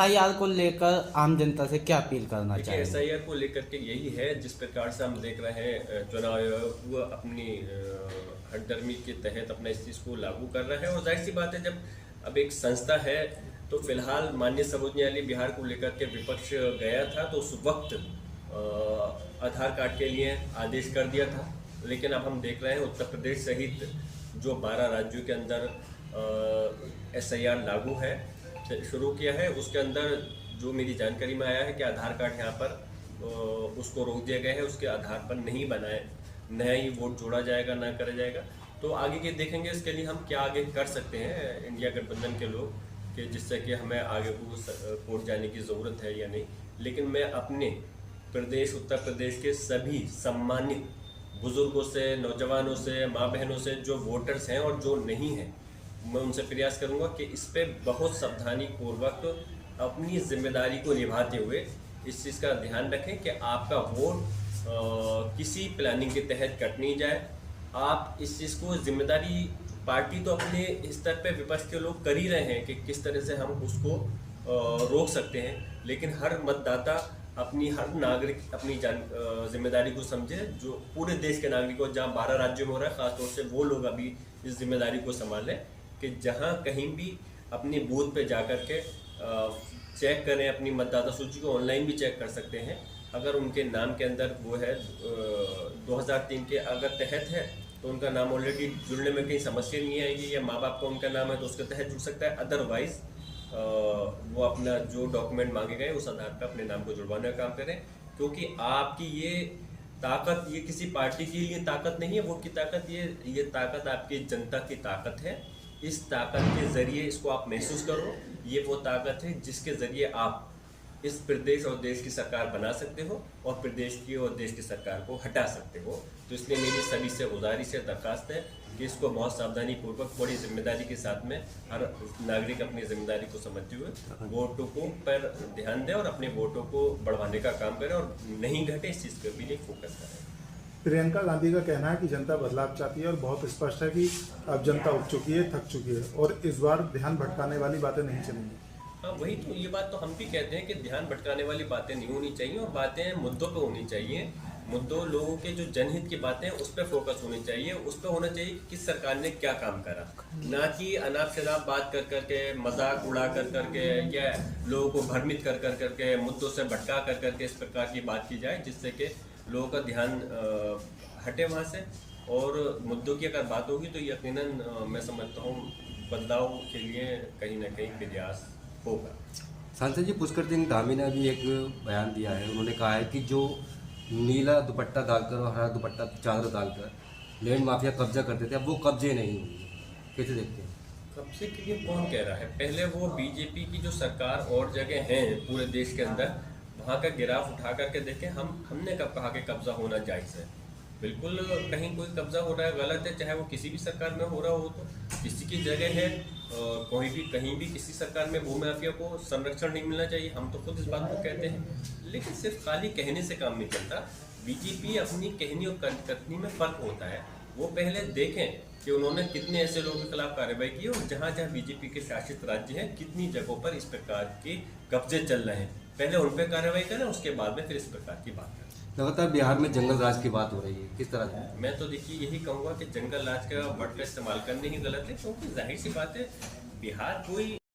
SIR को लेकर आम जनता से क्या अपील करना देखिए, चाहिए? एसआईआर को लेकर के यही है, जिस प्रकार से हम देख रहे हैं चुनाव आयोग वो अपनी हठधर्मी के तहत अपना इस चीज़ को लागू कर रहा है। और जाहिर सी बात है, जब अब एक संस्था है तो फिलहाल माननीय सर्वोच्च न्यायालय बिहार को लेकर के विपक्ष गया था, तो उस वक्त आधार कार्ड के लिए आदेश कर दिया था। लेकिन अब हम देख रहे हैं उत्तर प्रदेश सहित जो 12 राज्यों के अंदर एसआईआर लागू है, शुरू किया है। उसके अंदर जो मेरी जानकारी में आया है कि आधार कार्ड यहाँ पर उसको रोक दिया गया है, उसके आधार पर नहीं बनाए, नया ही वोट जोड़ा जाएगा, ना करा जाएगा। तो आगे के देखेंगे इसके लिए हम क्या आगे कर सकते हैं इंडिया गठबंधन के लोग, कि जिससे कि हमें आगे को कोर्ट जाने की ज़रूरत है या नहीं। लेकिन मैं अपने प्रदेश उत्तर प्रदेश के सभी सम्मानित बुजुर्गों से, नौजवानों से, माँ बहनों से जो वोटर्स हैं और जो नहीं हैं, मैं उनसे प्रयास करूंगा कि इस पे बहुत सावधानी पूर्वक अपनी जिम्मेदारी को निभाते हुए इस चीज़ का ध्यान रखें कि आपका वोट किसी प्लानिंग के तहत कट नहीं जाए। आप इस चीज़ को जिम्मेदारी, पार्टी तो अपने स्तर पे विपक्ष के लोग कर ही रहे हैं कि किस तरह से हम उसको रोक सकते हैं, लेकिन हर मतदाता हर नागरिक अपनी जिम्मेदारी को समझे। जो पूरे देश के नागरिकों, जहाँ 12 राज्यों में हो रहा है, खासतौर से वो लोग अभी इस जिम्मेदारी को संभालें कि जहाँ कहीं भी अपने बूथ पे जाकर के चेक करें, अपनी मतदाता सूची को ऑनलाइन भी चेक कर सकते हैं। अगर उनके नाम के अंदर वो है 2003 के अगर तहत है तो उनका नाम ऑलरेडी जुड़ने में कहीं समस्या नहीं आएगी, या माँ बाप का उनका नाम है तो उसके तहत जुड़ सकता है। अदरवाइज वो अपना जो डॉक्यूमेंट मांगे गए उस आधार पर अपने नाम को जुड़वाने का काम करें, क्योंकि आपकी ये ताकत, ये किसी पार्टी के लिए ताकत नहीं है, वोट की ताकत, ये ताकत आपकी जनता की ताकत है। इस ताकत के जरिए इसको आप महसूस करो, ये वो ताकत है जिसके जरिए आप इस प्रदेश और देश की सरकार बना सकते हो और प्रदेश की और देश की सरकार को हटा सकते हो। तो इसलिए मेरी सभी से गुजारिश है, दरखास्त है कि इसको बहुत सावधानी पूर्वक, बड़ी जिम्मेदारी के साथ में हर नागरिक अपनी जिम्मेदारी को समझते हुए वोटों को पर ध्यान दें और अपने वोटों को बढ़वाने का काम करें और नहीं घटे, इस चीज़ पर भी नहीं फोकस करें। प्रियंका गांधी का कहना है कि जनता बदलाव चाहती है और बहुत स्पष्ट है कि अब जनता उठ चुकी है, थक चुकी है और इस बार ध्यान भटकाने वाली बातें नहीं चलेंगी। हाँ, वही तो, ये बात तो हम भी कहते हैं कि ध्यान भटकाने वाली बातें नहीं होनी चाहिए और बातें मुद्दों पे होनी चाहिए। मुद्दों, लोगों के जो जनहित की बातें हैं उस पर फोकस होनी चाहिए, उस पर होना चाहिए कि किस सरकार ने क्या काम करा, ना कि अनाप शनाप बात कर करके, मजाक उड़ा कर करके, या लोगों को भ्रमित कर करके, मुद्दों से भटका कर करके इस प्रकार की बात की जाए जिससे कि लोगों का ध्यान हटे वहाँ से। और मुद्दों की अगर बात होगी तो यकीनन मैं समझता हूँ बदलाव के लिए कहीं ना कहीं प्रयास होगा। सांसद जी, पुष्कर सिंह धामी ने भी एक बयान दिया है। उन्होंने कहा है कि जो नीला दुपट्टा डालकर और हरा दुपट्टा चादर डालकर लैंड माफिया कब्जा करते थे, अब वो कब्जे नहीं होंगे। कैसे देखते हैं? कब्जे के लिए कौन कह रहा है? पहले वो बीजेपी की जो सरकार और जगह हैं पूरे देश के अंदर, वहाँ का गिराफ उठा करके देखें। हमने कब कहा कि कब्जा होना जायज़ है? बिल्कुल कहीं कोई कब्जा हो रहा है गलत है, चाहे वो किसी भी सरकार में हो रहा हो, तो किसी की जगह है, कोई भी कहीं भी किसी सरकार में भू माफिया को संरक्षण नहीं मिलना चाहिए। हम तो खुद इस बात को कहते हैं, लेकिन सिर्फ खाली कहने से काम नहीं चलता। बीजेपी अपनी कहनी और करनी में फर्क होता है। वो पहले देखें कि उन्होंने कितने ऐसे लोगों के खिलाफ कार्रवाई की और जहाँ जहाँ बीजेपी के शासित राज्य हैं कितनी जगहों पर इस प्रकार के कब्जे चल रहे हैं, पहले उन पर कार्रवाई करें, उसके बाद में फिर इस प्रकार की बात करें। लगातार बिहार में जंगल राज की बात हो रही है, किस तरह से? मैं तो देखिए यही कहूँगा कि जंगल राज का वर्ड का इस्तेमाल करने ही गलत है, क्योंकि जाहिर सी बात है बिहार कोई